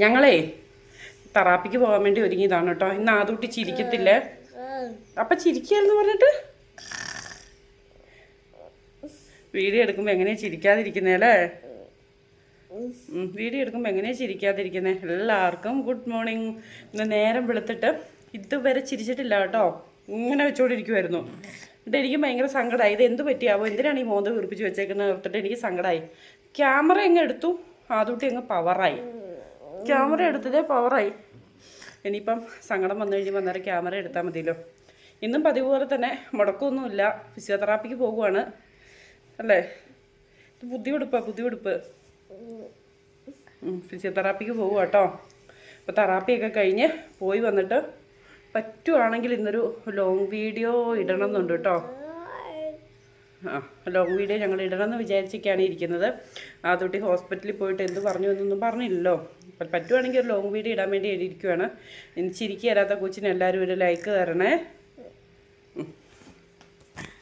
ഞങ്ങളേ തെറാപ്പിക്ക് പോകാൻ വേണ്ടി ഒരുങ്ങിയതാണ് കേട്ടോ. ഇന്ന് ആദൂട്ടി ചിരിക്കത്തില്ലേ? അപ്പം ചിരിക്കാന്ന് പറഞ്ഞിട്ട് വീഡിയോ എടുക്കുമ്പോൾ എങ്ങനെയാ ചിരിക്കാതിരിക്കുന്നേ അല്ലേ? വീഡിയോ എടുക്കുമ്പോൾ എങ്ങനെയാ ചിരിക്കാതിരിക്കുന്നേ? എല്ലാവർക്കും ഗുഡ് മോർണിംഗ്. ഇന്ന് നേരം വെളുത്തിട്ട് ഇതുവരെ ചിരിച്ചിട്ടില്ല കേട്ടോ. ഇങ്ങനെ വെച്ചോണ്ടിരിക്കുമായിരുന്നു. എന്നിട്ട് എനിക്ക് ഭയങ്കര സങ്കടമായി. ഇത് എന്ത് പറ്റിയാവോ, എന്തിനാണ് ഈ മോന്ത വീർപ്പിച്ച് വെച്ചേക്കുന്നത് ഓർത്തിട്ട് എനിക്ക് സങ്കടമായി. ക്യാമറ എങ്ങ് എടുത്തു, ആദൂട്ടി അങ്ങ് പവറായി. ക്യാമറ എടുത്തതേ പവറായി. ഇനിയിപ്പം സങ്കടം വന്നു കഴിയുമ്പോൾ അന്നേരം ക്യാമറ എടുത്താൽ മതിയല്ലോ. ഇന്നും പതിവ് പോലെ തന്നെ മുടക്കമൊന്നുമില്ല. ഫിസിയോതെറാപ്പിക്ക് പോകുവാണ് അല്ലേ? ബുദ്ധിമുടുപ്പ് ഫിസിയോതെറാപ്പിക്ക് പോകുക കേട്ടോ. അപ്പോൾ തെറാപ്പിയൊക്കെ കഴിഞ്ഞ് പോയി വന്നിട്ട് പറ്റുവാണെങ്കിൽ ഇന്നൊരു ലോങ് വീഡിയോ ഇടണം എന്നുണ്ട് കേട്ടോ. ലോങ് വീഡിയോ ഞങ്ങൾ ഇടണമെന്ന് വിചാരിച്ചൊക്കെയാണ് ഇരിക്കുന്നത്. ആദൂട്ടി ഹോസ്പിറ്റലിൽ പോയിട്ട് എന്ത് പറഞ്ഞു എന്നൊന്നും പറഞ്ഞില്ലല്ലോ. അപ്പം പറ്റുവാണെങ്കിൽ ഒരു ലോങ് വീഡിയോ ഇടാൻ വേണ്ടി എഴുതിയിരിക്കുവാണ്. ഇനി ചിരിക്ക് തരാത്ത കൊച്ചിന് എല്ലാവരും ഒരു ലൈക്ക് തരണേ.